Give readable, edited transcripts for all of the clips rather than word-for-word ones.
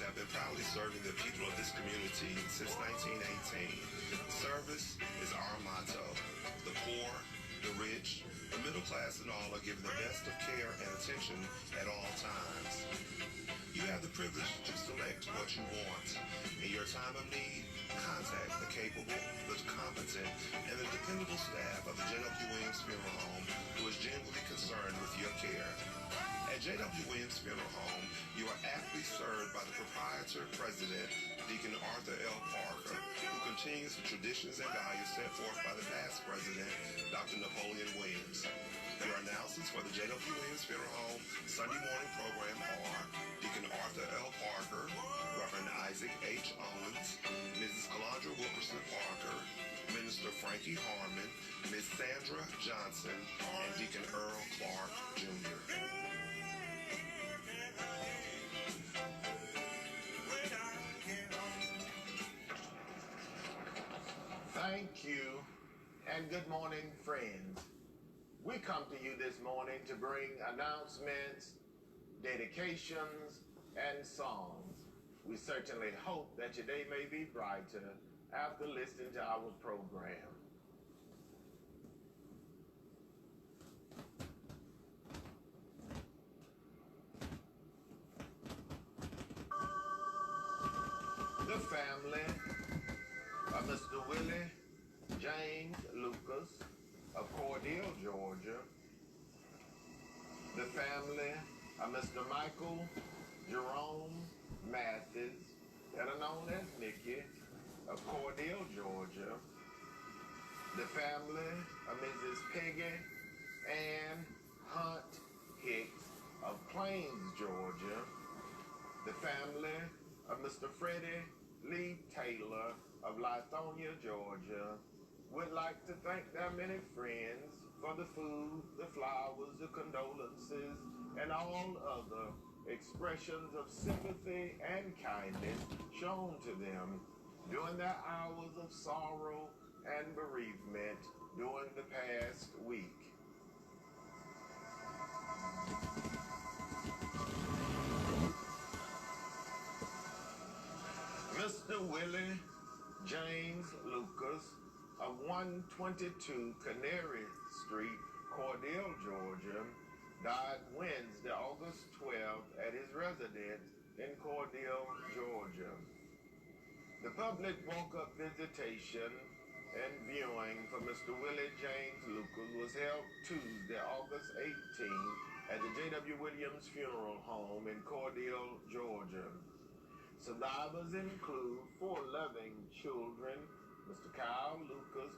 have been proudly serving the people of this community since 1918. Service is our motto. The poor, the rich, the middle class and all are given the best of care and attention at all times. You have the privilege to select what you want. In your time of need, contact the capable, the competent, and the dependable staff of the J.W. Williams Funeral Home who is genuinely concerned with your care. At J.W. Williams Funeral Home, you are aptly served by the proprietor, president, Deacon Arthur L. Parker, who continues the traditions and values set forth by the past president, Dr. Napoleon Williams. Your announcements for the J.W. Williams Funeral Home Sunday morning program are Deacon Arthur L. Parker, Reverend Isaac H. Owens, Mrs. Calandra Wilkerson Parker, Minister Frankie Harmon, Ms. Sandra Johnson, and Deacon Earl Clark, Jr. Thank you, and good morning, friends. We come to you this morning to bring announcements, dedications, and songs. We certainly hope that your day may be brighter after listening to our program. The family of Mr. Willie James Lucas of Cordele, Georgia. The family of Mr. Michael Jerome Mathis, better known as Nicky, of Cordele, Georgia. The family of Mrs. Peggy Ann Hunt Hicks of Plains, Georgia. The family of Mr. Freddie Lee Taylor of Lithonia, Georgia, would like to thank their many friends for the food, the flowers, the condolences, and all other expressions of sympathy and kindness shown to them during their hours of sorrow and bereavement during the past week. Mr. Willie James Lucas of 122 Canary Street, Cordele, Georgia, died Wednesday, August 12th at his residence in Cordele, Georgia. The public woke-up visitation and viewing for Mr. Willie James Lucas was held Tuesday, August 18th at the J.W. Williams Funeral Home in Cordele, Georgia. Survivors include 4 loving children, Mr. Kyle Lucas,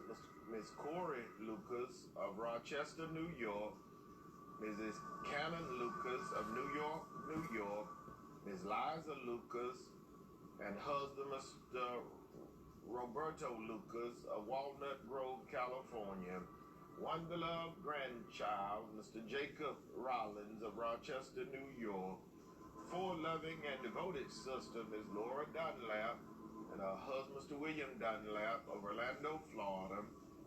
Miss Corey Lucas of Rochester, New York, Mrs. Cannon Lucas of New York, New York, Ms. Liza Lucas, and husband Mr. Roberto Lucas of Walnut Grove, California. One beloved grandchild, Mr. Jacob Rollins of Rochester, New York. 4 loving and devoted sisters, Ms. Laura Dunlap and her husband, Mr. William Dunlap of Orlando, Florida,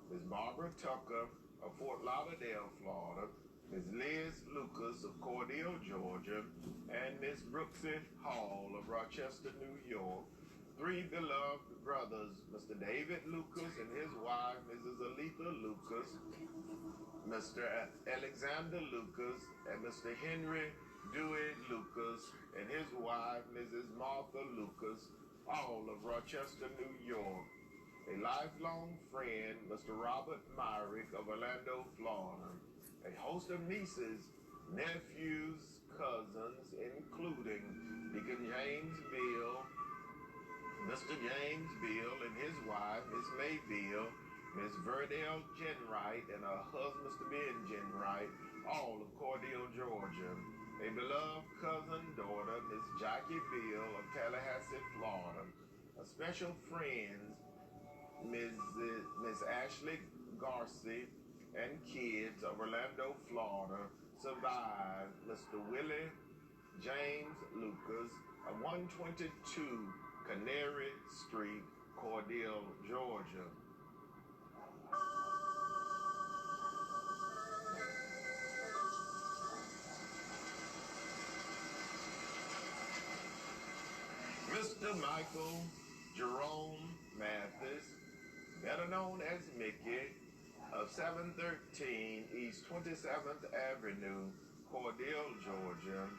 Ms. Barbara Tucker of Fort Lauderdale, Florida, Ms. Liz Lucas of Cordele, Georgia, and Ms. Brooksy Hall of Rochester, New York. 3 beloved brothers, Mr. David Lucas and his wife, Mrs. Aletha Lucas, Mr. Alexander Lucas, and Mr. Henry Dewey Lucas and his wife, Mrs. Martha Lucas, all of Rochester, New York. A lifelong friend, Mr. Robert Myrick of Orlando, Florida. A host of nieces, nephews, cousins, including Deacon James Bill, Mr. James Bill and his wife, Miss Mayville, Miss Verdell Jenwright and her husband, Mr. Ben Jenwright, all of Cordele, Georgia. A beloved cousin, daughter, Miss Jackie Bill of Tallahassee, Florida. A special friend, Miss Ashley Garcia and kids of Orlando, Florida, survived Mr. Willie James Lucas of 122 Canary Street, Cordele, Georgia. Mr. Michael Jerome Mathis, better known as Mickey, of 713 East 27th Avenue, Cordele, Georgia,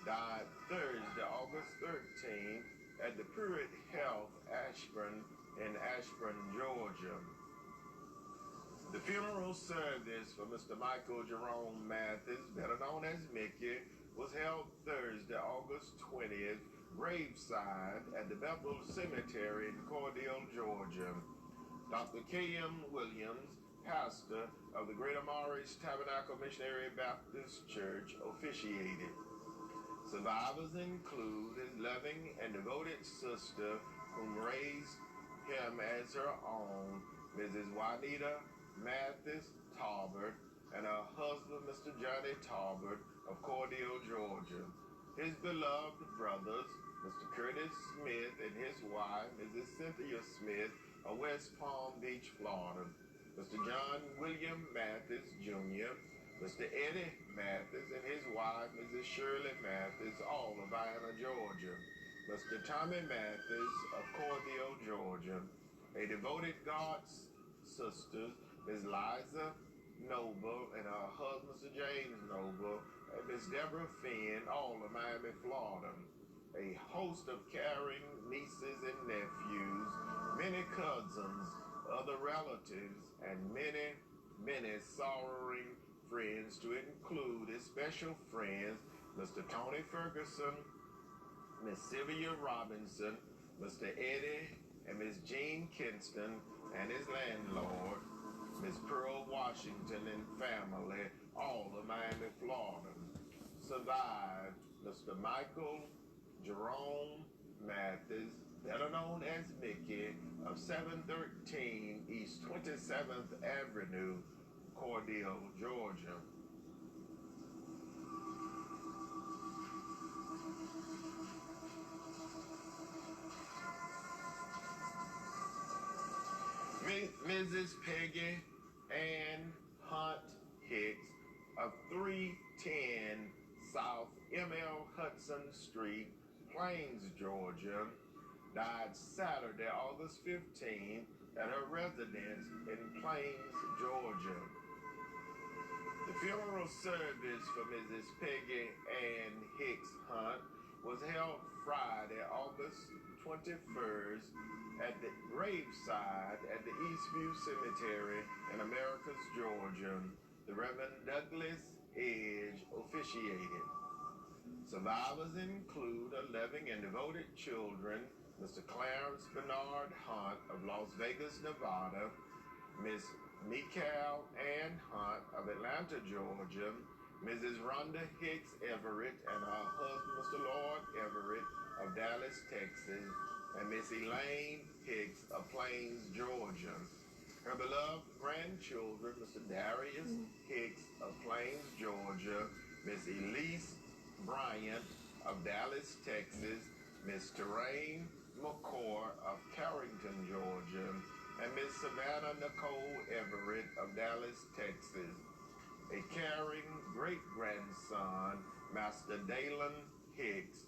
died Thursday, August 13th at the Pruitt Health Ashburn in Ashburn, Georgia. The funeral service for Mr. Michael Jerome Mathis, better known as Mickey, was held Thursday, August 20th, graveside at the Bethel Cemetery in Cordele, Georgia. Dr. K.M. Williams, pastor of the Greater Morris Tabernacle Missionary Baptist Church, officiated. Survivors include his loving and devoted sister, whom raised him as her own, Mrs. Juanita Mathis Talbert, and her husband, Mr. Johnny Talbert of Cordele, Georgia. His beloved brothers, Mr. Curtis Smith and his wife, Mrs. Cynthia Smith of West Palm Beach, Florida. Mr. John William Mathis, Jr., Mr. Eddie Mathis and his wife, Mrs. Shirley Mathis, all of Vienna, Georgia. Mr. Tommy Mathis of Cordele, Georgia. A devoted God's sister, Ms. Liza Noble and her husband, Mr. James Noble, and Ms. Deborah Finn, all of Miami, Florida. A host of caring nieces and nephews, many cousins, other relatives, and many, many sorrowing friends, to include his special friends, Mr. Tony Ferguson, Miss Sylvia Robinson, Mr. Eddie and Miss Jean Kinston, and his landlord, Miss Pearl Washington and family, all of Miami, Florida. Survived Mr. Michael Jerome Mathis, better known as Mickey, of 713 East 27th Avenue, Cordele, Georgia. Mrs. Peggy Ann Hunt Hicks of 310 South M.L. Hudson Street, Plains, Georgia, died Saturday, August 15th at her residence in Plains, Georgia. The funeral service for Mrs. Peggy Ann Hicks Hunt was held Friday, August 21st at the graveside at the Eastview Cemetery in Americus, Georgia. The Reverend Douglas Edge officiated. Survivors include 11 and devoted children, Mr. Clarence Bernard Hunt of Las Vegas, Nevada, Miss Mikal Ann Hunt of Atlanta, Georgia, Mrs. Rhonda Hicks Everett and her husband, Mr. Lord Everett of Dallas, Texas, and Miss Elaine Hicks of Plains, Georgia. Her beloved grandchildren, Mr. Darius Hicks of Plains, Georgia, Miss Elise Bryant of Dallas, Texas, Miss Terrain McCord of Carrington, Georgia, and Miss Savannah Nicole Everett of Dallas, Texas. A caring great-grandson, Master Dalen Hicks,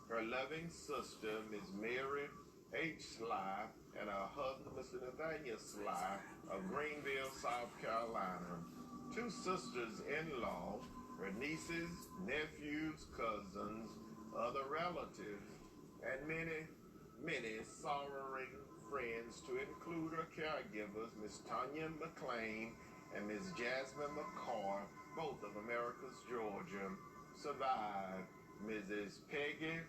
her loving sister, Miss Mary H. Sly, and her husband, Mr. Nathaniel Sly of Greenville, South Carolina. Two sisters-in-law, her nieces, nephews, cousins, other relatives, and many, many sorrowing friends, to include her caregivers, Miss Tanya McLean and Miss Jasmine McCarr, both of Americus, Georgia. Survived Mrs. Peggy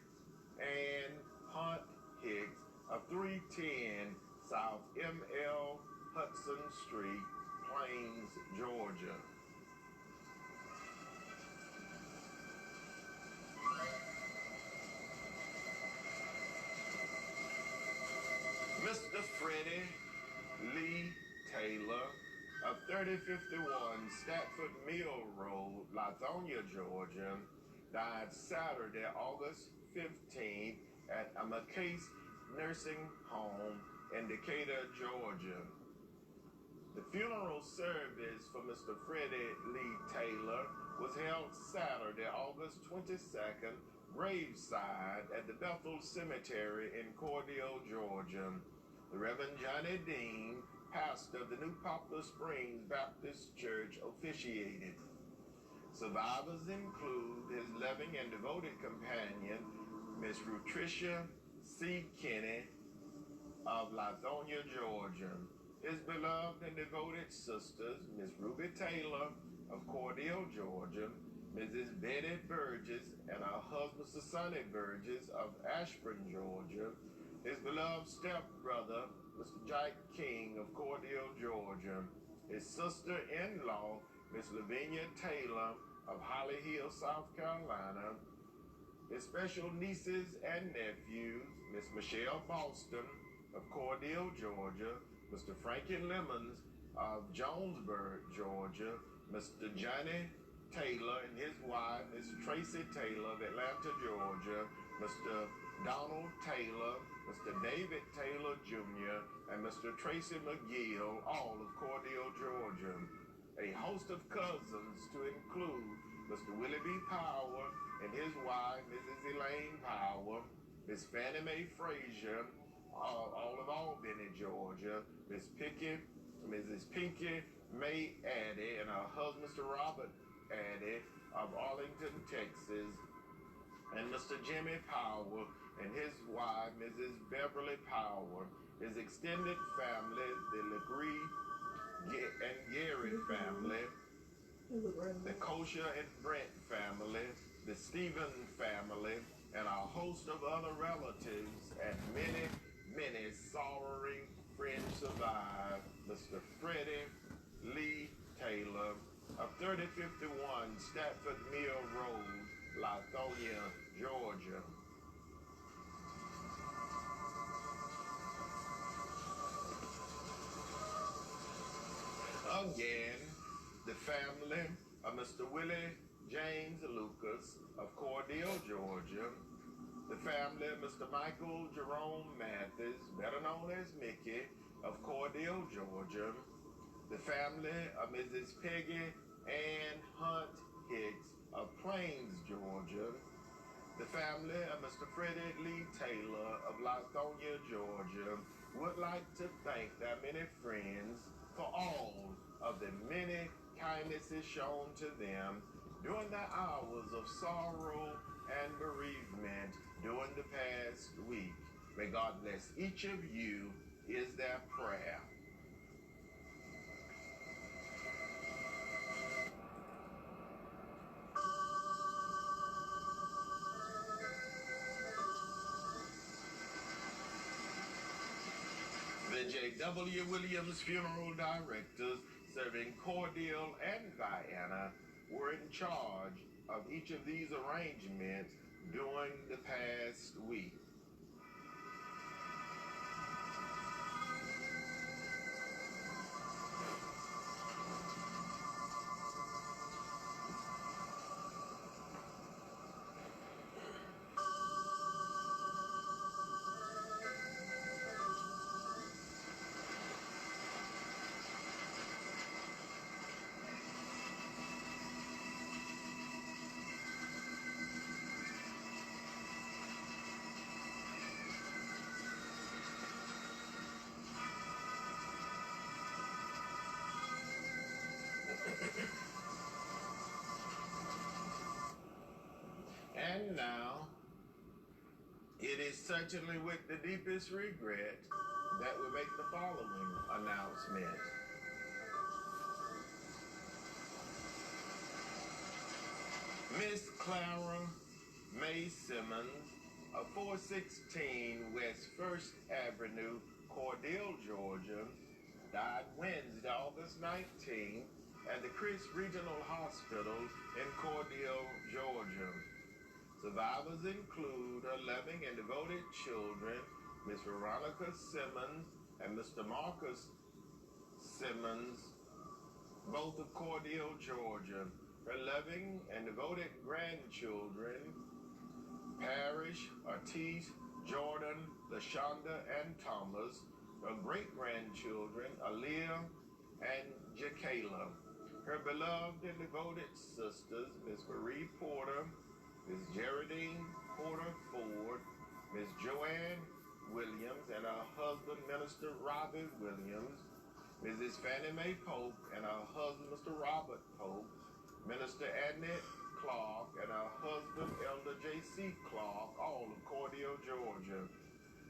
Ann Hunt Hicks of 310 South M.L. Hudson Street, Plains, Georgia. Mr. Freddie Lee Taylor of 3051 Stafford Mill Road, Lithonia, Georgia, died Saturday, August 15th at a McCase Nursing Home in Decatur, Georgia. The funeral service for Mr. Freddie Lee Taylor was held Saturday, August 22nd graveside at the Bethel Cemetery in Cordele, Georgia. The Reverend Johnny Dean, pastor of the New Poplar Springs Baptist Church, officiated. Survivors include his loving and devoted companion, Miss Rutricia C. Kinney of Lithonia, Georgia. His beloved and devoted sisters, Miss Ruby Taylor of Cordele, Georgia, Mrs. Betty Burgess and her husband, Sir Sonny Burgess of Ashburn, Georgia. His beloved stepbrother, Mr. Jack King of Cordele, Georgia. His sister-in-law, Miss Lavinia Taylor of Holly Hill, South Carolina. His special nieces and nephews, Miss Michelle Boston of Cordele, Georgia, Mr. Frankie Lemons of Jonesburg, Georgia, Mr. Johnny Taylor and his wife, Miss Tracy Taylor of Atlanta, Georgia, Mr. Donald Taylor, Mr. David Taylor Jr., and Mr. Tracy McGill, all of Cordele, Georgia. A host of cousins to include Mr. Willie B. Power and his wife, Mrs. Elaine Power, Miss Fannie Mae Frazier, all of Albany, Georgia, Mrs. Pinky May Addy and her husband, Mr. Robert Addy of Arlington, Texas, and Mr. Jimmy Power and his wife, Mrs. Beverly Power, his extended family, the Legree and Gary family, the Kosher and Brent family, the Stephen family, and a host of other relatives, and many sorrowing friends survive. Mr. Freddie Lee Taylor of 3051 Stafford Mill Road, Lithonia, Georgia. Again, the family of Mr. Willie James Lucas of Cordele, Georgia. The family of Mr. Michael Jerome Mathis, better known as Mickey, of Cordele, Georgia. The family of Mrs. Peggy Ann Hunt Hicks of Plains, Georgia. The family of Mr. Freddie Lee Taylor of Lithonia, Georgia, would like to thank their many friends for all of the many kindnesses shown to them during the hours of sorrow and bereavement during the past week. May God bless each of you, is their prayer. The J.W. Williams Funeral Directors serving Cordele and Diana were in charge of each of these arrangements during the past week. And now, it is certainly with the deepest regret that we make the following announcement. Miss Clara May Simmons of 416 West 1st Avenue, Cordele, Georgia, died Wednesday, August 19th at the Chris Regional Hospital in Cordele, Georgia. Survivors include her loving and devoted children, Miss Veronica Simmons and Mr. Marcus Simmons, both of Cordele, Georgia. Her loving and devoted grandchildren, Parrish, Ortiz, Jordan, LaShonda, and Thomas. Her great-grandchildren, Aaliyah and Jacayla. Her beloved and devoted sisters, Miss Marie Porter Miss Geraldine Porter Ford, Miss Joanne Williams and her husband, Minister Robert Williams, Mrs. Fannie Mae Pope and her husband, Mr. Robert Pope, Minister Annette Clark and her husband, Elder J.C. Clark, all of Cordele, Georgia.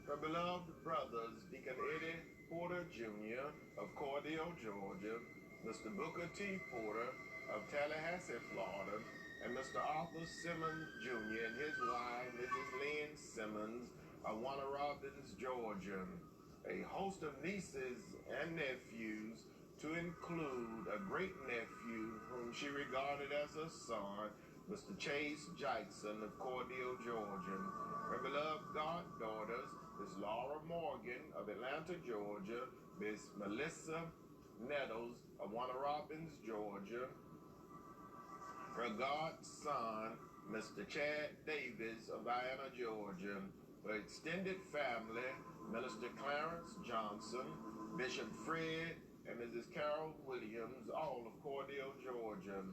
Her beloved brothers, Deacon Eddie Porter Jr. of Cordele, Georgia, Mr. Booker T. Porter of Tallahassee, Florida, and Mr. Arthur Simmons Jr. and his wife, Mrs. Lynn Simmons of Warner Robins, Georgia. A host of nieces and nephews, to include a great nephew whom she regarded as her son, Mr. Chase Jackson of Cordele, Georgia. Her beloved goddaughters, Miss Laura Morgan of Atlanta, Georgia, Miss Melissa Nettles of Warner Robins, Georgia. Her godson, Mr. Chad Davis of Vienna, Georgia. Her extended family, Minister Clarence Johnson, Bishop Fred and Mrs. Carol Williams, all of Cordele, Georgia.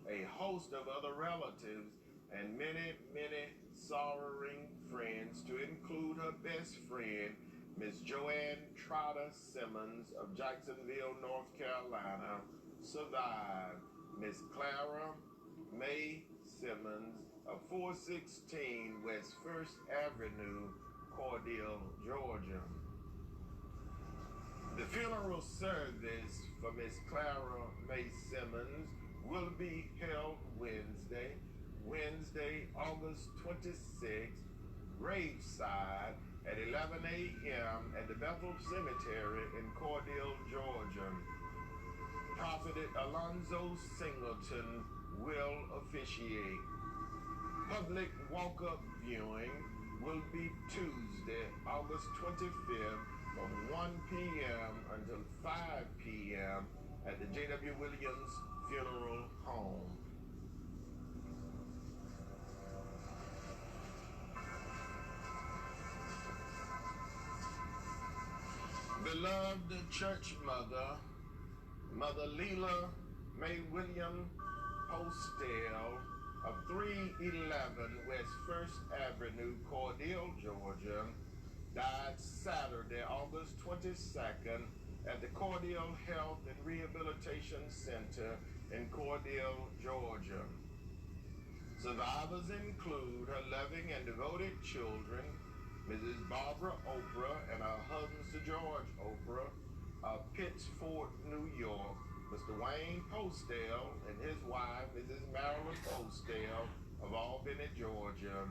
A host of other relatives and many, many sorrowing friends, to include her best friend, Miss Joanne Trotter Simmons of Jacksonville, North Carolina, survived. Miss Clara May Simmons of 416 West 1st Avenue, Cordele, Georgia. The funeral service for Miss Clara May Simmons will be held Wednesday, August 26th, graveside at 11 a.m. at the Bethel Cemetery in Cordele, Georgia. Prophet Alonzo Singleton will officiate. Public walk-up viewing will be Tuesday, August 25th from 1 p.m. until 5 p.m. at the J.W. Williams Funeral Home. Beloved church mother, Mother Leela May William Postel of 311 West 1st Avenue, Cordele, Georgia, died Saturday, August 22nd at the Cordele Health and Rehabilitation Center in Cordele, Georgia. Survivors include her loving and devoted children, Mrs. Barbara Oprah and her husband, Sir George Oprah, of Pittsford, New York, Mr. Wayne Postel and his wife, Mrs. Marilyn Postel of Albany, Georgia,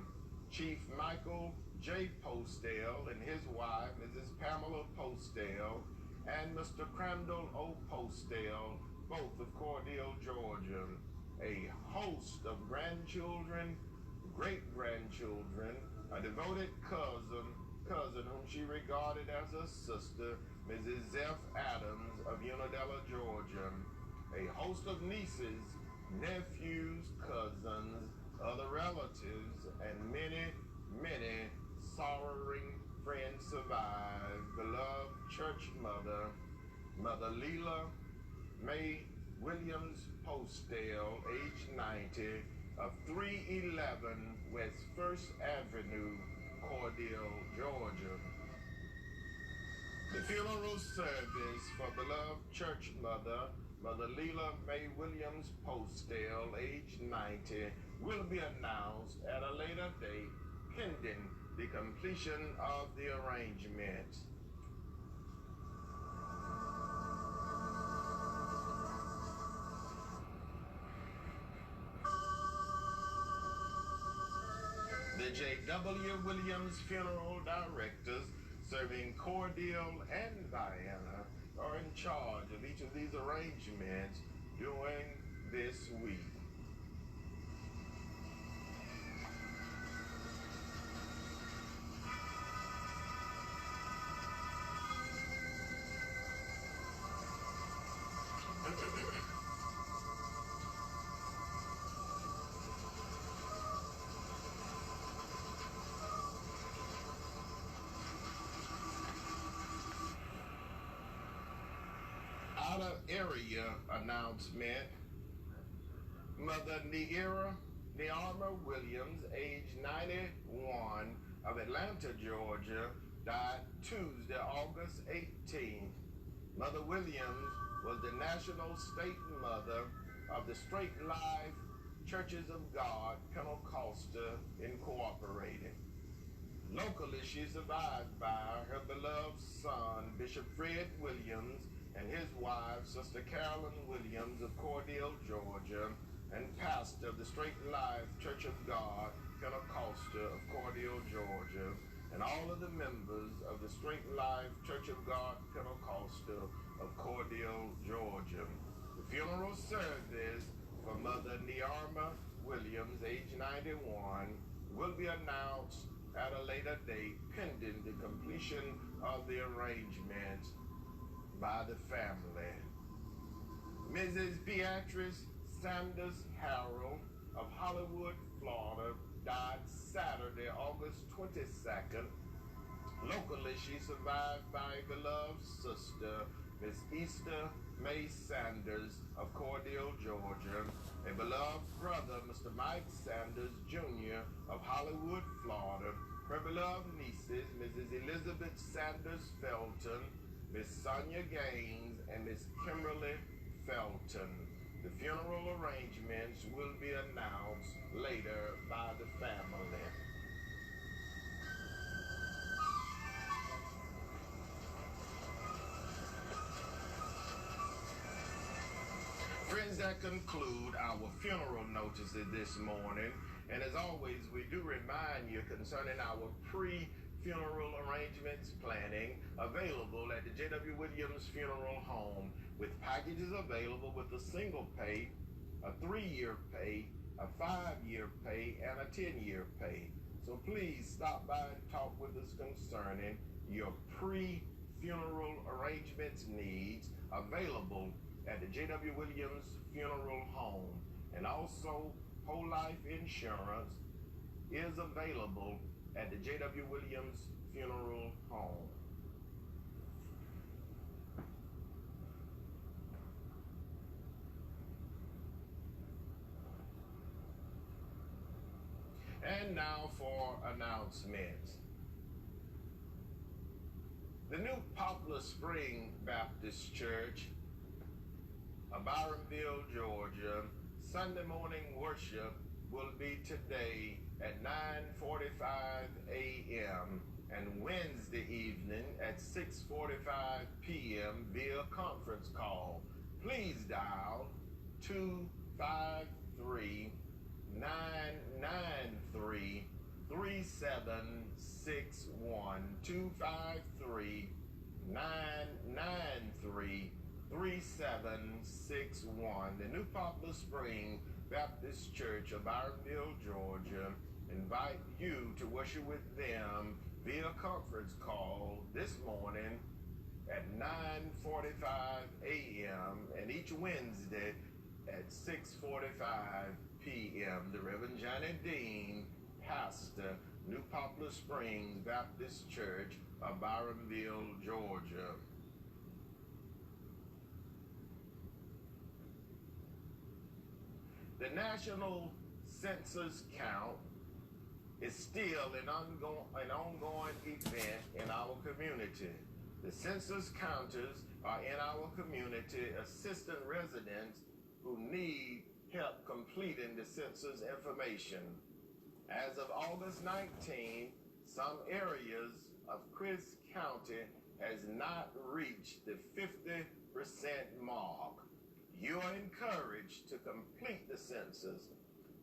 Chief Michael J. Postel and his wife, Mrs. Pamela Postel, and Mr. Crandall O. Postel, both of Cordele, Georgia. A host of grandchildren, great-grandchildren, a devoted cousin whom she regarded as a sister, Mrs. Zeph Adams of Unadilla, Georgia. A host of nieces, nephews, cousins, other relatives, and many, many sorrowing friends survive. Beloved church mother, Mother Leela May Williams Postel, age 90, of 311 West 1st Avenue, Cordele, Georgia. The funeral service for beloved church mother, Mother Leela May Williams Postel, age 90, will be announced at a later date, pending the completion of the arrangement. The J.W. Williams Funeral Directors, serving Cordele and Vienna, are in charge of each of these arrangements during this week. Out of area announcement. Mother Neera Nearma Williams, age 91, of Atlanta, Georgia, died Tuesday, August 18th. Mother Williams was the national state mother of the Straight Life Churches of God Pentecostal Incorporated. Locally, she survived by her beloved son, Bishop Fred Williams, and his wife, Sister Carolyn Williams of Cordele, Georgia, and pastor of the Straight Life Church of God Pentecostal of Cordele, Georgia, and all of the members of the Straight Life Church of God Pentecostal of Cordele, Georgia. The funeral service for Mother Nearma Williams, age 91, will be announced at a later date pending the completion of the arrangements by the family. Mrs. Beatrice Sanders Harrell of Hollywood, Florida, died Saturday, August 22nd. Locally, she survived by a beloved sister, Miss Easter May Sanders of Cordele, Georgia, a beloved brother, Mr. Mike Sanders Jr. of Hollywood, Florida, her beloved nieces, Mrs. Elizabeth Sanders Felton, Miss Sonia Gaines, and Miss Kimberly Felton. The funeral arrangements will be announced later by the family. Friends, that conclude our funeral notices this morning. And as always, we do remind you concerning our pre-funeral arrangements planning available at the J.W. Williams Funeral Home, with packages available with a single pay, a 3-year pay, a 5-year pay, and a 10-year pay. So please stop by and talk with us concerning your pre-funeral arrangements needs available at the J.W. Williams Funeral Home. And also, whole life insurance is available at the J.W. Williams Funeral Home. And now for announcements. The new Poplar Spring Baptist Church of Byronville, Georgia, Sunday morning worship will be today at 9:45 a.m. and Wednesday evening at 6:45 p.m. via conference call. Please dial 253-993-3761, 253-993-3761. The New Poplar Spring Baptist Church of Byronville, Georgia, invite you to worship with them via conference call this morning at 9:45 a.m. and each Wednesday at 6:45 p.m. The Reverend Johnny Dean, pastor, New Poplar Springs Baptist Church of Byronville, Georgia. The national census count is still an ongoing event in our community. The census counters are in our community assisting residents who need help completing the census information. As of August 19, some areas of Crisp County has not reached the 50% mark. You are encouraged to complete the census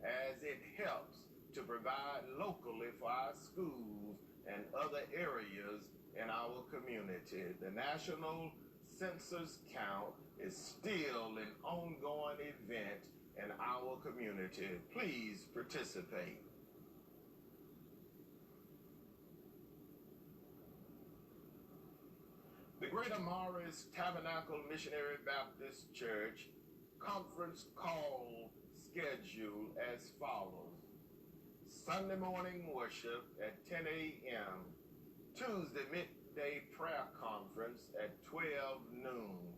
as it helps to provide locally for our schools and other areas in our community. The national census count is still an ongoing event in our community. Please participate. The Greater Morris Tabernacle Missionary Baptist Church conference call schedule as follows. Sunday morning worship at 10 a.m. Tuesday midday prayer conference at 12 noon.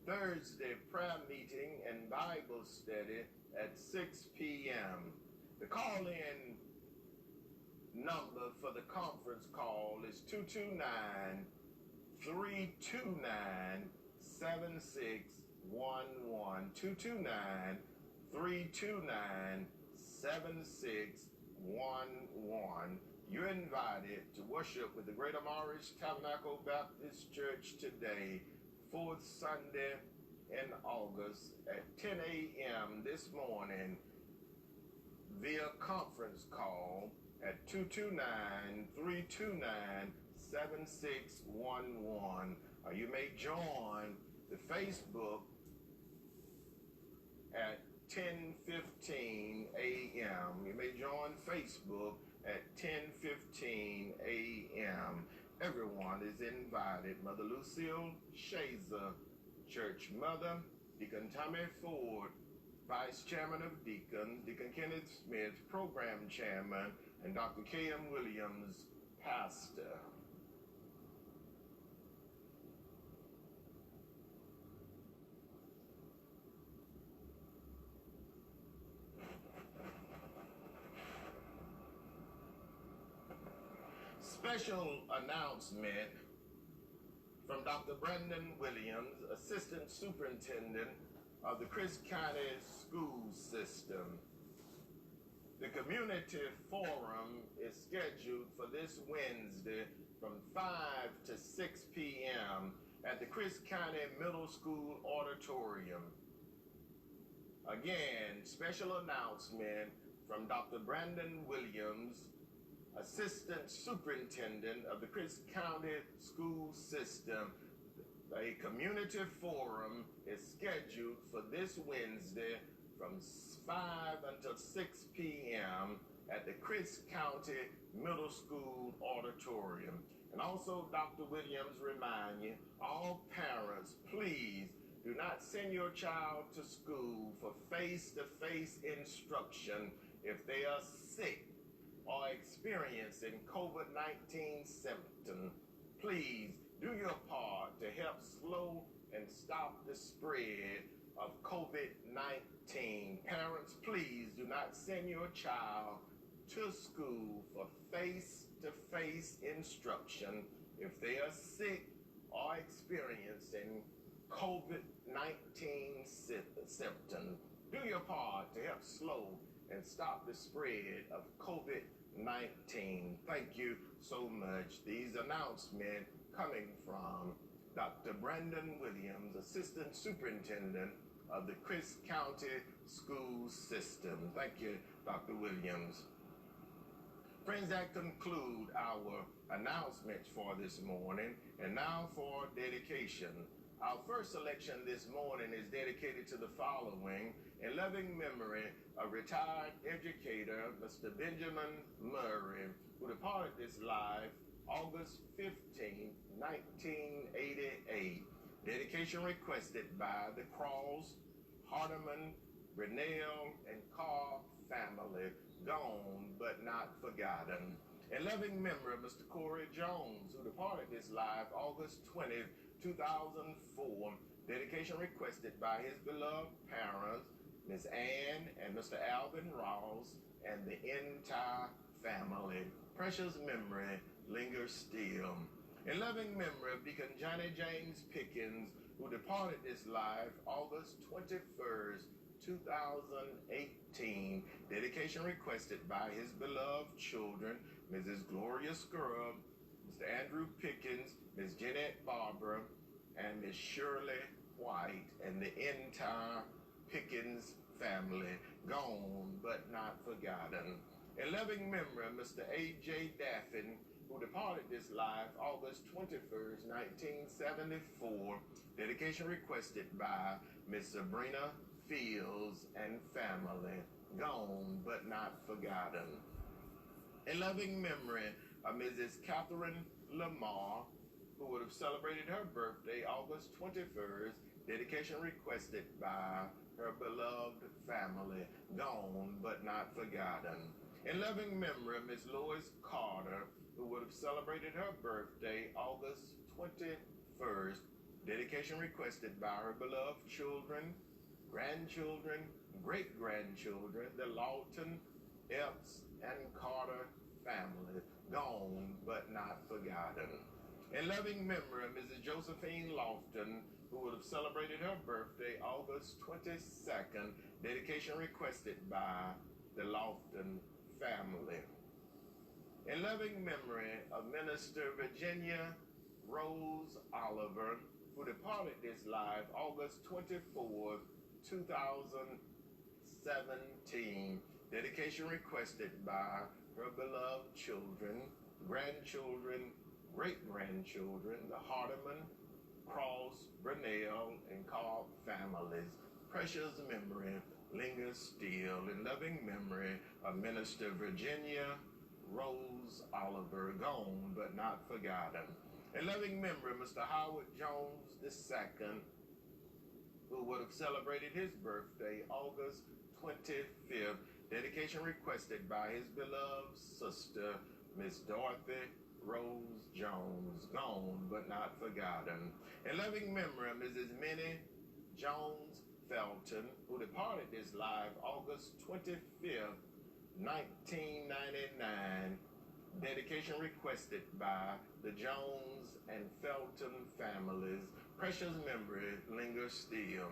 Thursday prayer meeting and Bible study at 6 p.m. The call-in number for the conference call is 229-329-7611. 229-329-7611. You're invited to worship with the Greater Morris Tabernacle Baptist Church today, fourth Sunday in August at 10 a.m. this morning via conference call at 229-329-7611. You may join the Facebook at 10:15 a.m. You may join Facebook at 10:15 a.m. Everyone is invited. Mother Lucille Shazer, Church Mother, Deacon Tommy Ford, Vice Chairman of Deacons, Deacon Kenneth Smith, Program Chairman, and Dr. K.M. Williams, Pastor. Special announcement from Dr. Brandon Williams, Assistant Superintendent of the Crisp County School System. The Community Forum is scheduled for this Wednesday from 5 to 6 p.m. at the Crisp County Middle School Auditorium. Again, special announcement from Dr. Brandon Williams, Assistant Superintendent of the Crisp County School System. A community forum is scheduled for this Wednesday from 5 until 6 p.m. at the Crisp County Middle School Auditorium. And also, Dr. Williams remind you, all parents, please do not send your child to school for face-to-face instruction if they are sick or experiencing COVID-19 symptoms. Please do your part to help slow and stop the spread of COVID-19. Parents, please do not send your child to school for face-to-face instruction if they are sick or experiencing COVID-19 symptoms. Do your part to help slow and stop the spread of COVID-19. Thank you so much. These announcements coming from Dr. Brandon Williams, Assistant Superintendent of the Crisp County School System. Thank you, Dr. Williams. Friends, that conclude our announcements for this morning. And now for dedication. Our first selection this morning is dedicated to the following: in loving memory of retired educator Mr. Benjamin Murray, who departed this life August 15, 1988. Dedication requested by the Cross, Hardeman, Brunel, and Carr family, gone but not forgotten. In loving memory of Mr. Corey Jones, who departed this life August 20, 2004. Dedication requested by his beloved parents, Miss Ann and Mr. Alvin Ross, and the entire family. Precious memory lingers still. In loving memory of Deacon Johnny James Pickens, who departed this life August 21st, 2018. Dedication requested by his beloved children, Mrs. Gloria Scrub, Mr. Andrew Pickens, Miss Jeanette Barber, and Miss Shirley White, and the entire Pickens family, gone but not forgotten. In loving memory of Mr. A.J. Daffin, who departed this life August 21st, 1974. Dedication requested by Miss Sabrina Fields and family, gone but not forgotten. In loving memory of Mrs. Catherine Lamar, who would have celebrated her birthday August 21st. Dedication requested by her beloved family, gone but not forgotten. In loving memory of Miss Lois Carter, who would have celebrated her birthday August 21st. Dedication requested by her beloved children, grandchildren, great-grandchildren, the Lawton Epps and Carter family, gone but not forgotten. In loving memory of Mrs. Josephine Lofton, who would have celebrated her birthday August 22nd, dedication requested by the Lofton family. In loving memory of Minister Virginia Rose Oliver, who departed this life August 24th, 2017, dedication requested by her beloved children, grandchildren, great-grandchildren, the Hardiman, Cross, Brunel, and Cobb families. Precious memory lingers still in loving memory of Minister Virginia Rose Oliver, gone but not forgotten. In loving memory, Mr. Howard Jones II, who would have celebrated his birthday August 25th, dedication requested by his beloved sister, Miss Dorothy Rose Jones, gone but not forgotten. In loving memory of Mrs. Minnie Jones Felton, who departed this life August 25th, 1999, dedication requested by the Jones and Felton families. Precious memory lingers still.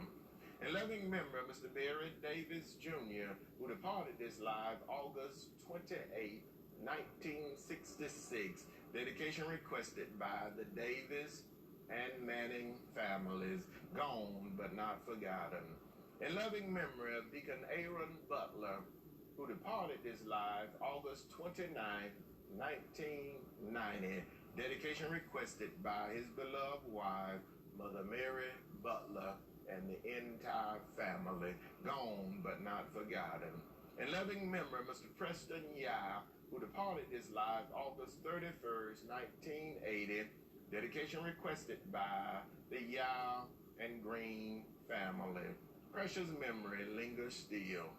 In loving memory of Mr. Barry Davis Jr., who departed this life August 28, 1966, dedication requested by the Davis and Manning families, gone but not forgotten. In loving memory of Deacon Aaron Butler, who departed this life August 29, 1990, dedication requested by his beloved wife, Mother Mary Butler, and the entire family, gone but not forgotten. In loving memory, Mr. Preston Yah, who departed this life August 31st, 1980, dedication requested by the Yah and Green family. Precious memory lingers still.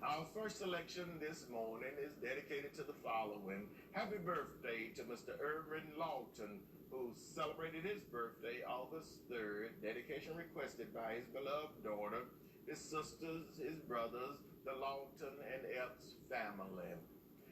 Our first selection this morning is dedicated to the following. Happy birthday to Mr. Irvin Lawton, who celebrated his birthday August 3rd. Dedication requested by his beloved daughter, his sisters, his brothers, the Lawton and Epps family.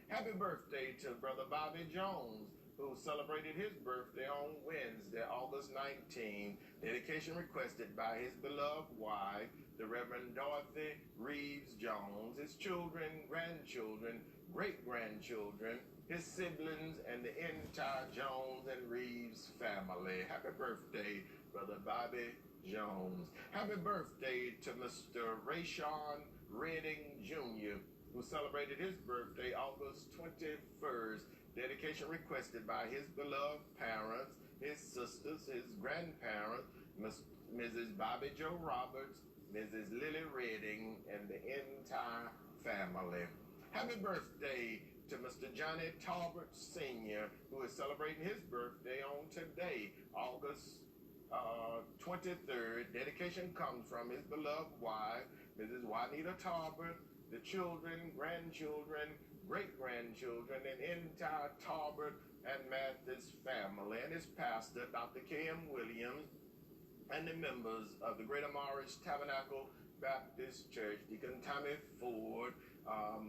Happy birthday to Brother Bobby Jones, who celebrated his birthday on Wednesday, August 19. Dedication requested by his beloved wife, the Reverend Dorothy Reeves Jones, his children, grandchildren, great-grandchildren, his siblings, and the entire Jones and Reeves family. Happy birthday, Brother Bobby Jones. Happy birthday to Mr. Rayshawn Redding Jr., who celebrated his birthday August 21st. Dedication requested by his beloved parents, his sisters, his grandparents, Mrs. Bobby Joe Roberts, Mrs. Lily Redding, and the entire family. Happy birthday to Mr. Johnny Talbot Sr., who is celebrating his birthday on today, August 23rd. Dedication comes from his beloved wife, Mrs. Juanita Talbot, the children, grandchildren, great-grandchildren, and entire Talbot and Mathis family, and his pastor, Dr. K.M. Williams, and the members of the Greater Morris Tabernacle Baptist Church, Deacon Tommy Ford,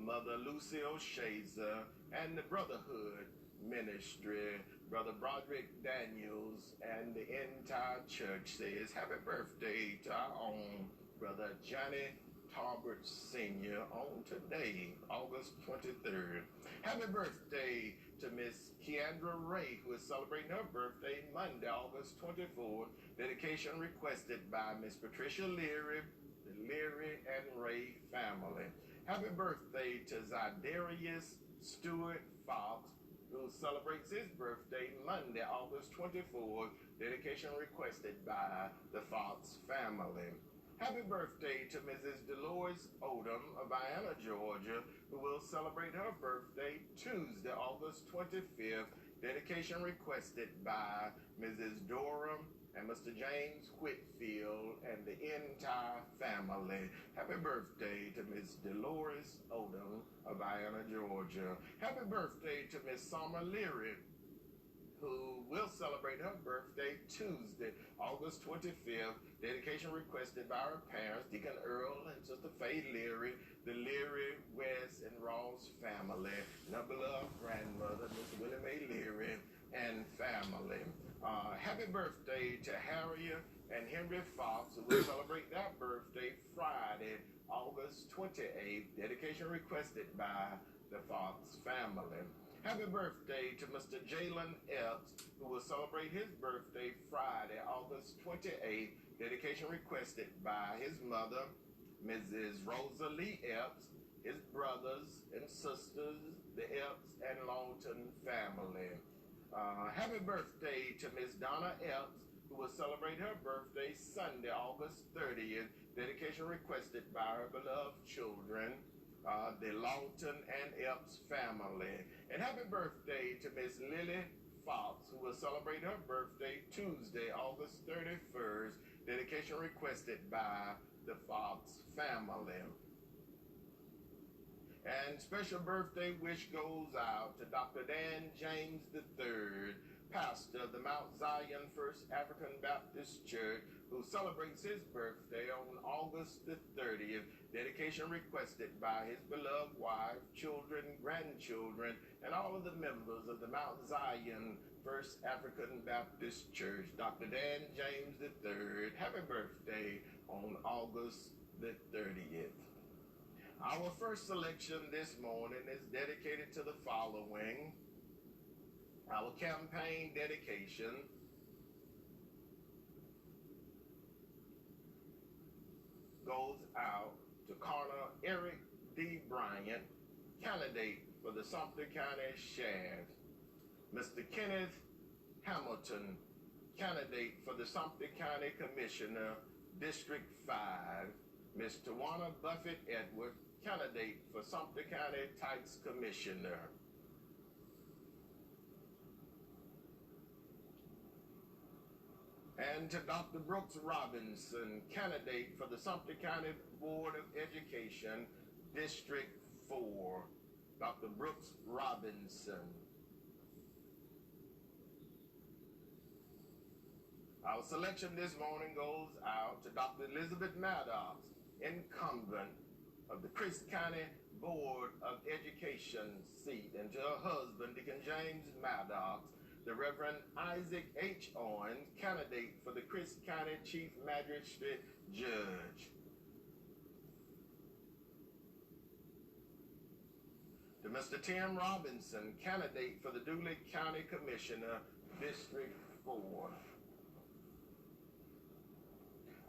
Mother Lucille Shazer, and the Brotherhood Ministry, Brother Broderick Daniels, and the entire church says happy birthday to our own Brother Johnny Talbot Sr. on today, August 23rd. Happy birthday to Miss Keandra Ray, who is celebrating her birthday Monday, August 24th. Dedication requested by Miss Patricia Leary, the Leary and Ray family. Happy birthday to Zydarius Stewart Fox, who celebrates his birthday Monday, August 24th. Dedication requested by the Fox family. Happy birthday to Mrs. Dolores Odom of Vienna, Georgia, who will celebrate her birthday Tuesday, August 25th. Dedication requested by Mrs. Durham and Mr. James Whitfield and the entire family. Happy birthday to Miss Dolores Odom of Vienna, Georgia. Happy birthday to Miss Summer Leary, who will celebrate her birthday Tuesday, August 25th. Dedication requested by her parents, Deacon Earl and Sister Faye Leary, the Leary, West, and Ross family, and her beloved grandmother, Miss Willie Mae Leary, and family. Happy birthday to Harriet and Henry Fox, who will celebrate their birthday Friday, August 28th. Dedication requested by the Fox family. Happy birthday to Mr. Jalen Epps, who will celebrate his birthday Friday, August 28th. Dedication requested by his mother, Mrs. Rosalie Epps, his brothers and sisters, the Epps and Lawton family. Happy birthday to Miss Donna Epps, who will celebrate her birthday Sunday, August 30th. Dedication requested by her beloved children, the Lawton and Epps family. And happy birthday to Miss Lily Fox, who will celebrate her birthday Tuesday, August 31st. Dedication requested by the Fox family. And special birthday wish goes out to Dr. Dan James III, pastor of the Mount Zion First African Baptist Church, who celebrates his birthday on August the 30th. Dedication requested by his beloved wife, children, grandchildren, and all of the members of the Mount Zion First African Baptist Church. Dr. Dan James III, happy birthday on August the 30th. Our first selection this morning is dedicated to the following. Our campaign dedication goes out to Colonel Eric D. Bryant, candidate for the Sumter County Sheriff. Mr. Kenneth Hamilton, candidate for the Sumter County Commissioner, District 5. Ms. Tawana Buffett Edward, candidate for Sumter County Tax Commissioner. And to Dr. Brooks Robinson, candidate for the Sumter County Board of Education, District 4. Dr. Brooks Robinson. Our selection this morning goes out to Dr. Elizabeth Maddox, incumbent of the Crisp County Board of Education seat, and to her husband, Deacon James Maddox, the Reverend Isaac H. Owens, candidate for the Crisp County Chief Magistrate Judge. To Mr. Tim Robinson, candidate for the Dooley County Commissioner, District 4.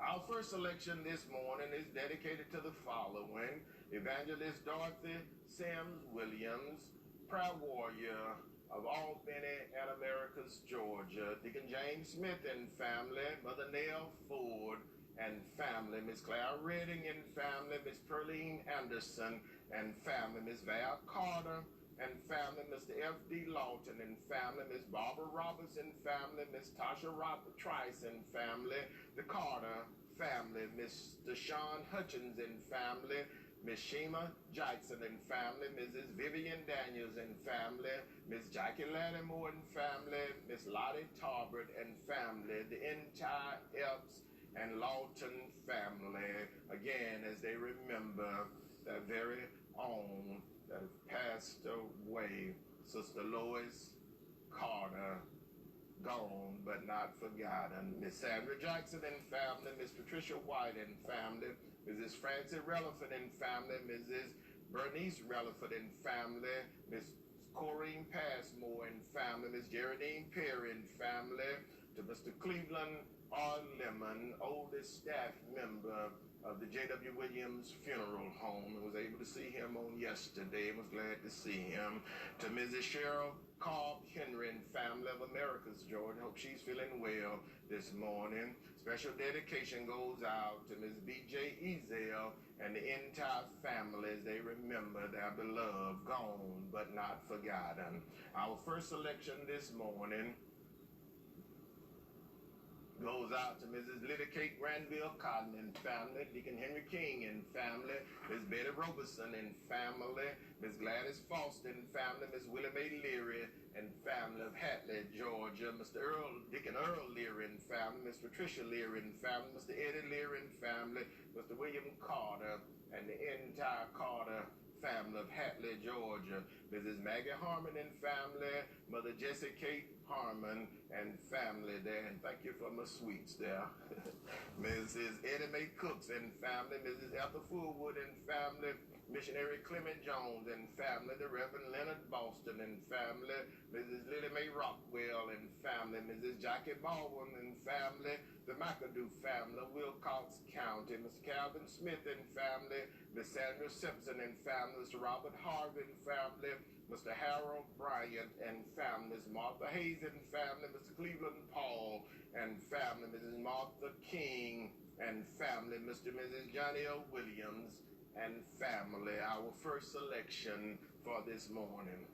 Our first selection this morning is dedicated to the following: Evangelist Dorothy Sims Williams, prayer warrior of Albany and Americus, Georgia, Deacon James Smith and family, Mother Nell Ford and family, Miss Claire Redding and family, Miss Perline Anderson and family, Miss Val Carter and family, Mr. F.D. Lawton and family, Miss Barbara Robertson family, Miss Tasha Robert Trice and family, the Carter family, Mr. Sean Hutchins and family, Miss Shema Jackson and family, Mrs. Vivian Daniels and family, Miss Jackie Lattimore and family, Miss Lottie Tarbert and family, the entire Epps and Lawton family, again, as they remember their very own that have passed away, Sister Lois Carter, gone but not forgotten, Miss Sandra Jackson and family, Miss Patricia White and family, Mrs. Francie Relaford and family, Mrs. Bernice Relaford and family, Miss Corrine Passmore and family, Miss Geraldine Perry and family, to Mr. Cleveland R. Lemon, oldest staff member of the J.W. Williams Funeral Home, and was able to see him on yesterday and was glad to see him. To Mrs. Cheryl Cobb Henry and family of Americus, Georgia. Hope she's feeling well this morning. Special dedication goes out to Ms. B.J. Ezel and the entire family as they remember their beloved, gone but not forgotten. Our first selection this morning goes out to Mrs. Lydia Kate Granville Cotton and family, Deacon Henry King and family, Miss Betty Roberson and family, Miss Gladys Foster and family, Miss Willie Mae Leary and family of Hatley, Georgia, Mr. Deacon Earl Leary and family, Miss Patricia Leary and family, Mr. Eddie Leary and family, Mr. William Carter, and the entire Carter family of Hatley, Georgia, Mrs. Maggie Harmon and family, Mother Jessie Kate Harmon and family there, and thank you for my sweets there. Mrs. Eddie Mae Cooks and family, Mrs. Ethel Fullwood and family, Missionary Clement Jones and family, the Reverend Leonard Boston and family, Mrs. Lily Mae Rockwell and family, Mrs. Jackie Baldwin and family, the McAdoo family, Wilcox County, Mr. Calvin Smith and family, Miss Sandra Simpson and family, Mr. Robert Harvey and family, Mr. Harold Bryant and family, Miss Martha Hayes and family, Mr. Cleveland Paul and family, Mrs. Martha King and family, Mr. and Mrs. Johnny O. Williams and family. Our first selection for this morning.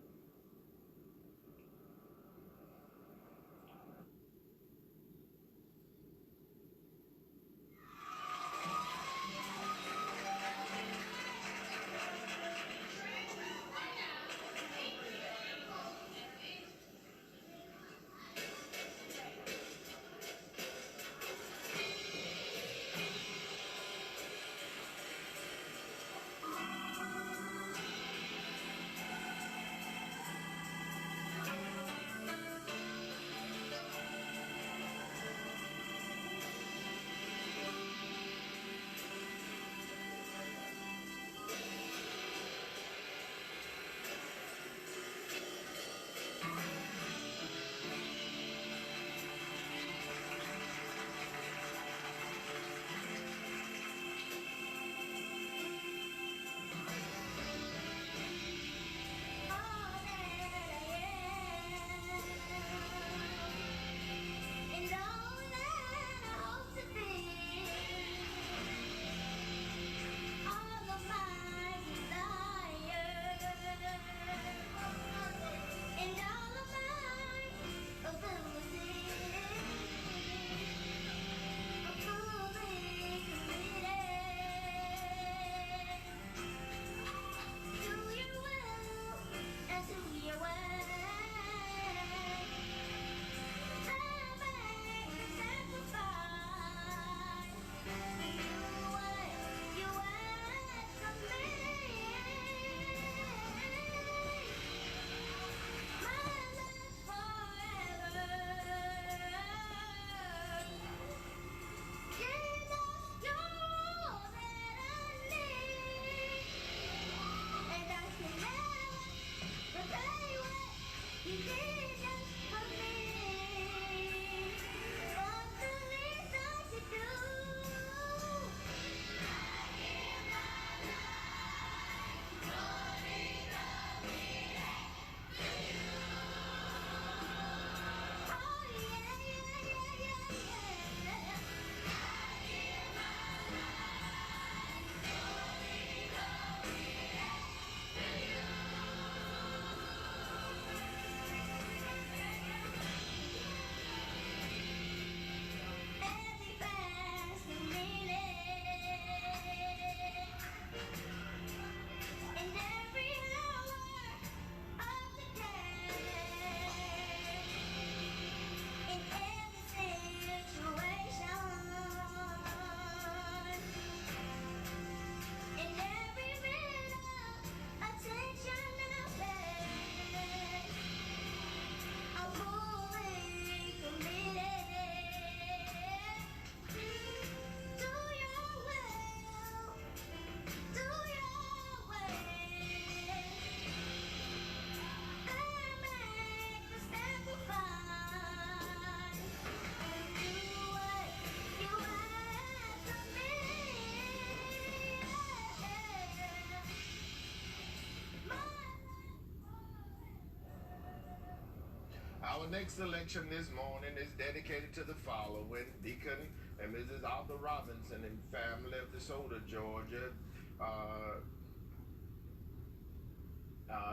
Our next selection this morning is dedicated to the following: Deacon and Mrs. Arthur Robinson and family of DeSoto, Georgia.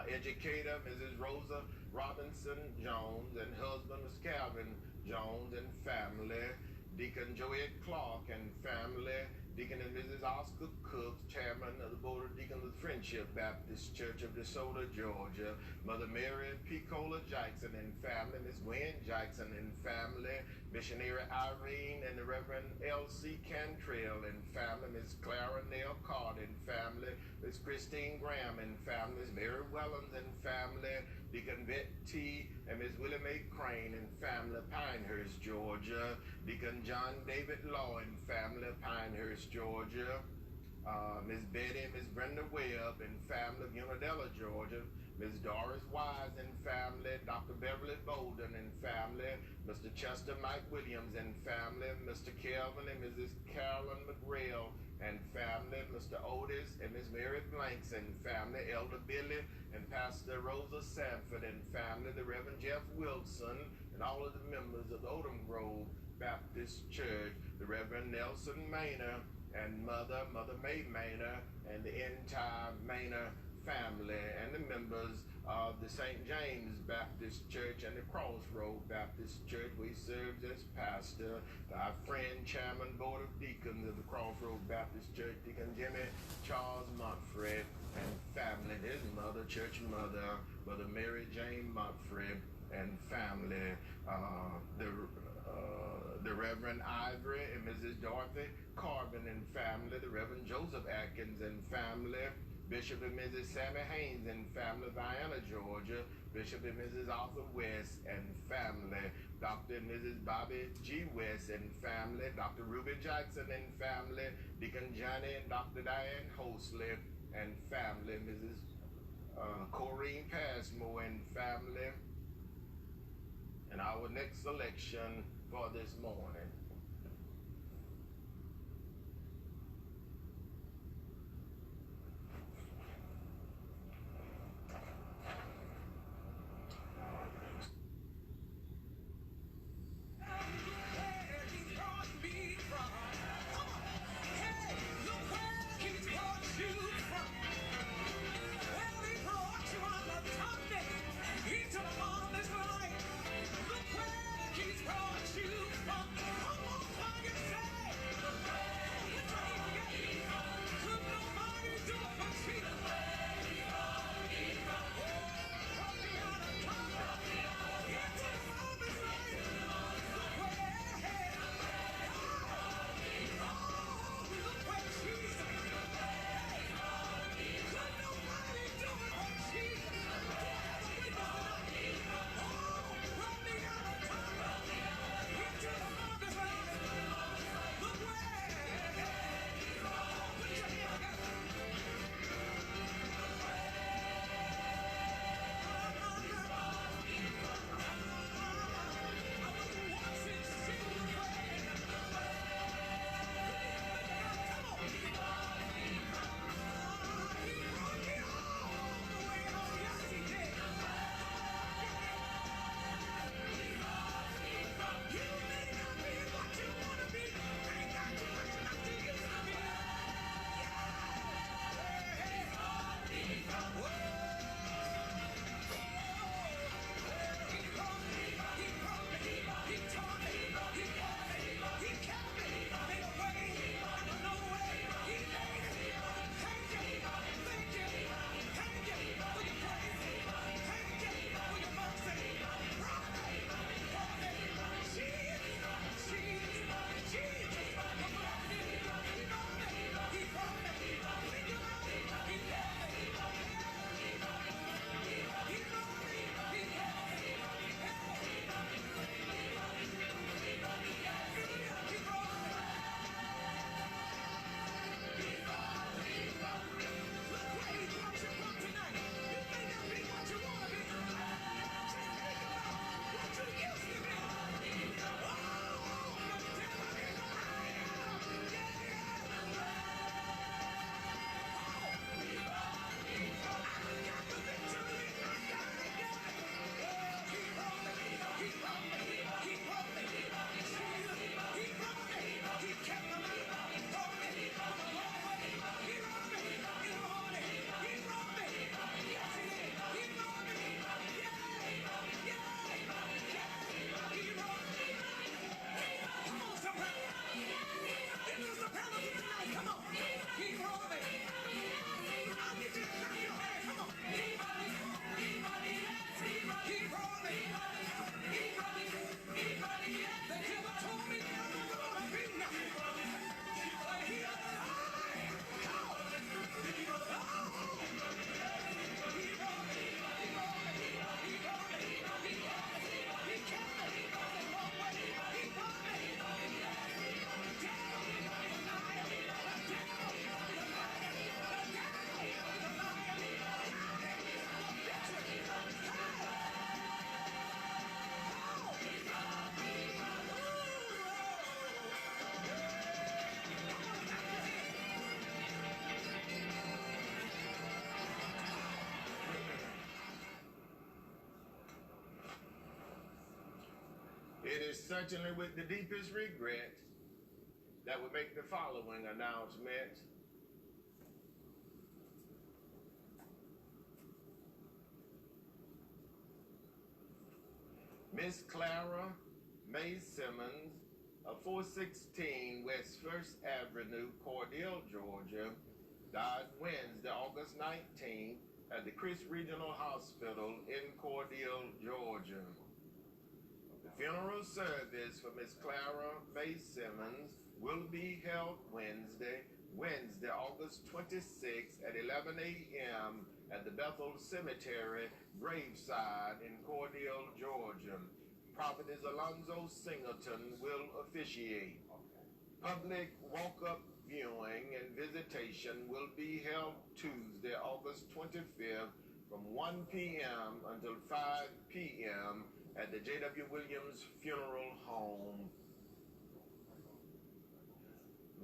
Educator Mrs. Rosa Robinson Jones and husband Mr. Calvin Jones and family. Deacon Joette Clark and family. Deacon and Mrs. Oscar Cook, chairman of the Board of Deacons of Friendship Baptist Church of DeSoto, Georgia. Mother Mary Picola Jackson and family, Miss Gwen Jackson and family, Missionary Irene and the Reverend L.C. Cantrell and family, Miss Clara Nell Carter and family, Miss Christine Graham and family, Miss Mary Wellens and family, Deacon Betty and Miss Willie Mae Crane and family, Pinehurst, Georgia. Deacon John David Law and family, Pinehurst, Georgia. Miss Betty and Miss Brenda Webb and family of Unadilla, Georgia. Miss Doris Wise and family, Dr. Beverly Bolden and family, Mr. Chester Mike Williams and family, Mr. Kelvin and Mrs. Carolyn McGrail and family, Mr. Otis and Miss Mary Blanks and family, Elder Billy and Pastor Rosa Sanford and family, the Reverend Jeff Wilson and all of the members of the Odom Grove Baptist Church, the Reverend Nelson Maynor and Mother May Maynor and the entire Maynor family and the members of the St. James Baptist Church and the Crossroad Baptist Church. We served as pastor. Our friend, Chairman, Board of Deacons of the Crossroad Baptist Church, Deacon Jimmy Charles Montfred and family, and his mother, church mother, Mother Mary Jane Montfred and family, the Reverend Ivory and Mrs. Dorothy Carbon and family, the Reverend Joseph Atkins and family, Bishop and Mrs. Sammy Haynes and family, Vienna, Georgia, Bishop and Mrs. Arthur West and family, Dr. and Mrs. Bobby G. West and family, Dr. Ruby Jackson and family, Deacon Johnny and Dr. Diane Hosley and family, Mrs. Corrine Passmore and family. And our next selection for this morning. He's brought you from. It is certainly with the deepest regret that we make the following announcement. Miss Clara May Simmons of 416 West 1st Avenue, Cordele, Georgia, died Wednesday, August 19th at the Chris Regional Hospital in Cordele, Georgia. The funeral service for Miss Clara May Simmons will be held Wednesday, August 26th at 11 a.m. at the Bethel Cemetery graveside in Cordele, Georgia. Prophetess Alonzo Singleton will officiate. Public walk-up viewing and visitation will be held Tuesday, August 25th from 1 p.m. until 5 p.m. at the J.W. Williams Funeral Home.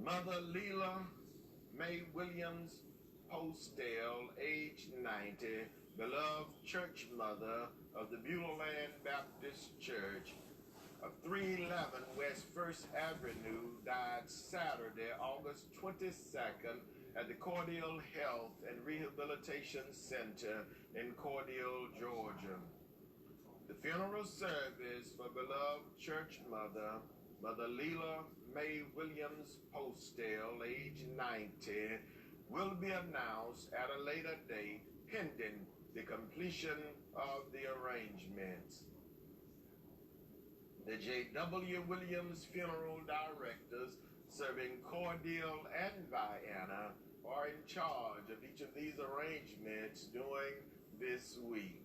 Mother Leela May Williams Postdale, age 90, beloved church mother of the Beulah Land Baptist Church of 311 West 1st Avenue, died Saturday, August 22nd at the Cordele Health and Rehabilitation Center in Cordele, Georgia. The funeral service for beloved church mother, Mother Leela May Williams Postdale, age 90, will be announced at a later date pending the completion of the arrangements. The J.W. Williams Funeral Directors serving Cordele and Vienna are in charge of each of these arrangements during this week.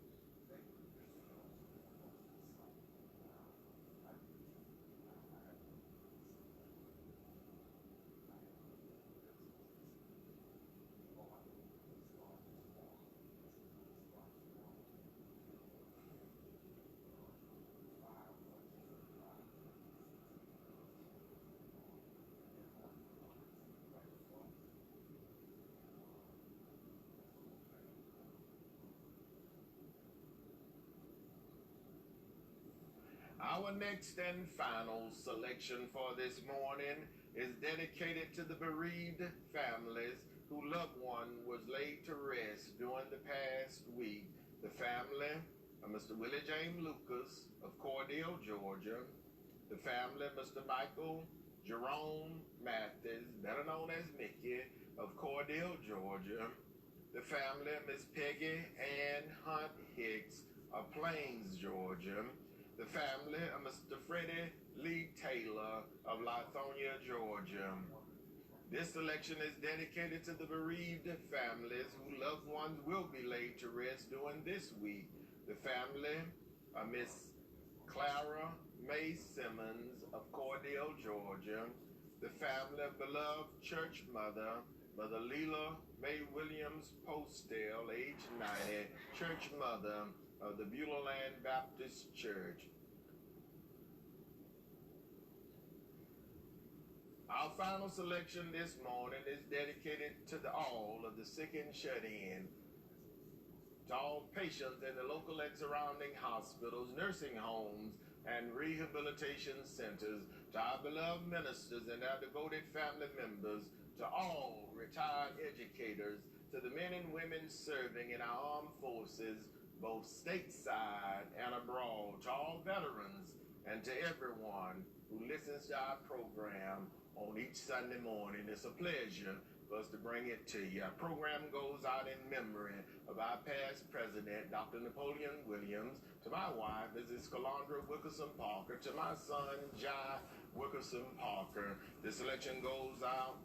Our next and final selection for this morning is dedicated to the bereaved families whose loved one was laid to rest during the past week. The family of Mr. Willie James Lucas of Cordele, Georgia. The family of Mr. Michael Jerome Mathis, better known as Mickey, of Cordele, Georgia. The family of Miss Peggy Ann Hunt Hicks of Plains, Georgia. The family of Mr. Freddie Lee Taylor of Lithonia, Georgia. This selection is dedicated to the bereaved families whose loved ones will be laid to rest during this week. The family of Miss Clara May Simmons of Cordele, Georgia. The family of beloved church mother, Mother Leela May Williams Postdale, age 90, church mother of the Beulah Land Baptist Church. Our final selection this morning is dedicated to all of the sick and shut in, to all patients in the local and surrounding hospitals, nursing homes, and rehabilitation centers, to our beloved ministers and our devoted family members, to all retired educators, to the men and women serving in our armed forces, both stateside and abroad, to all veterans, and to everyone who listens to our program on each Sunday morning. It's a pleasure for us to bring it to you. Our program goes out in memory of our past president, Dr. Napoleon Williams, to my wife, Mrs. Calandra Wilkerson Parker, to my son, Jai Wilkerson Parker. The selection goes out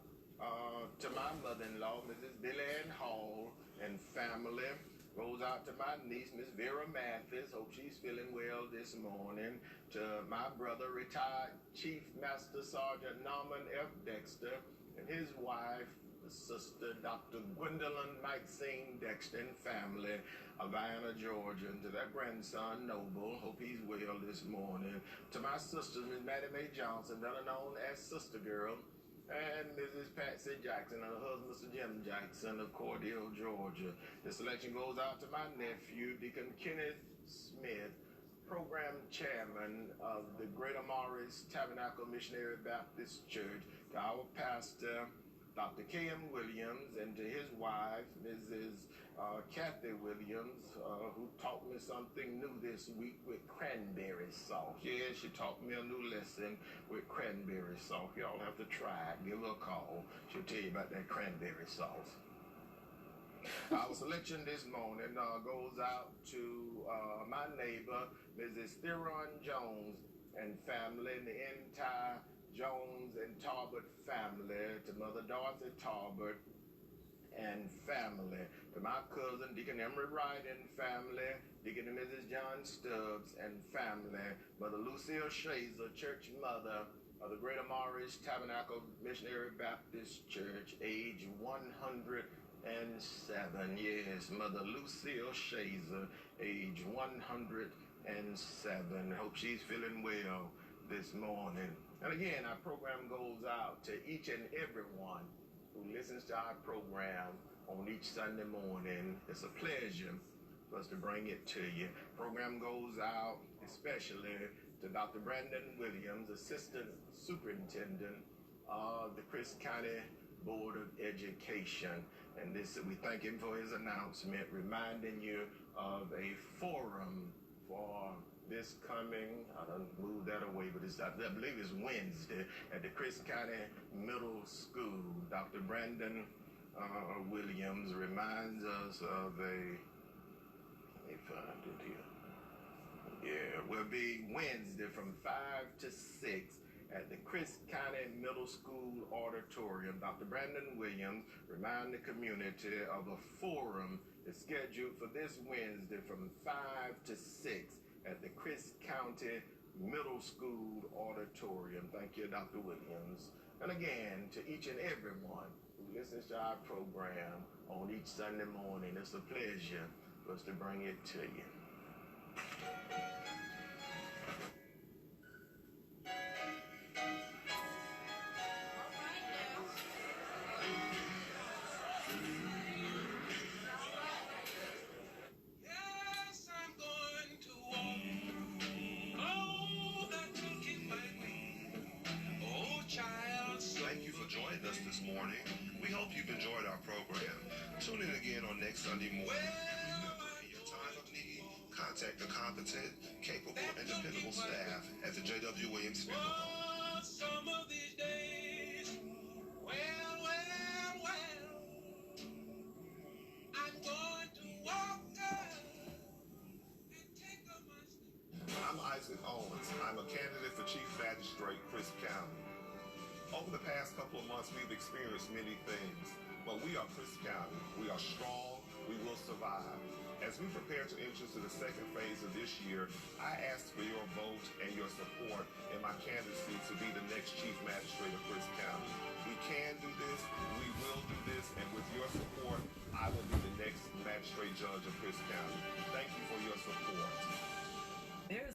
to my mother-in-law, Mrs. Billy Ann Hall, and family. Goes out to my niece, Miss Vera Mathis. Hope she's feeling well this morning. To my brother, retired Chief Master Sergeant Norman F. Dexter, and his wife, the sister, Dr. Gwendolyn Maxine Dexter, and family of Vienna, Georgia. And to their grandson, Noble. Hope he's well this morning. To my sister, Miss Mattie Mae Johnson, better known as Sister Girl, and Mrs. Patsy Jackson and her husband, Mr. Jim Jackson of Cordele, Georgia. The selection goes out to my nephew, Deacon Kenneth Smith, program chairman of the Greater Morris Tabernacle Missionary Baptist Church, to our pastor, Dr. K.M. Williams, and to his wife, Mrs. Kathy Williams, who taught me something new this week with cranberry sauce. Yeah, she taught me a new lesson with cranberry sauce. Y'all have to try it. Give her a call. She'll tell you about that cranberry sauce. Our selection this morning goes out to my neighbor, Mrs. Theron Jones and family, and the entire Jones and Tarbert family, to Mother Dorothy Tarbert and family, to my cousin Deacon Emery Wright and family, Deacon and Mrs. John Stubbs and family, Mother Lucille Shazer, church mother of the Greater Morris Tabernacle Missionary Baptist Church, age 107. Yes, Mother Lucille Shazer, age 107. Hope she's feeling well this morning. And again, our program goes out to each and everyone who listens to our program on each Sunday morning. It's a pleasure for us to bring it to you. Program goes out especially to Dr. Brandon Williams, Assistant Superintendent of the Crisp County Board of Education. And this, we thank him for his announcement, reminding you of a forum for this coming, I done moved that away, but I believe it's Wednesday at the Crisp County Middle School. Dr. Brandon Williams reminds us of let me find it here. Yeah, will be Wednesday from 5 to 6 at the Crisp County Middle School Auditorium. Dr. Brandon Williams remind the community of a forum that's scheduled for this Wednesday from 5 to 6 at the Crisp County Middle School Auditorium. Thank you, Dr. Williams. And again, to each and everyone who listens to our program on each Sunday morning, it's a pleasure for us to bring it to you. This morning. We hope you've enjoyed our program. Tune in again on next Sunday morning. In your time of need, contact the competent, capable, and dependable staff at the J.W. Williams Funeral Home. Some of these days, well, I'm going to walk out and take up my stand. I'm Isaac Owens. I'm a candidate for Chief Magistrate, Crisp County. Over the past couple of months, we've experienced many things, but we are Crisp County. We are strong. We will survive. As we prepare to enter into the second phase of this year, I ask for your vote and your support in my candidacy to be the next Chief Magistrate of Crisp County. We can do this. We will do this. And with your support, I will be the next Magistrate Judge of Crisp County. Thank you for your support.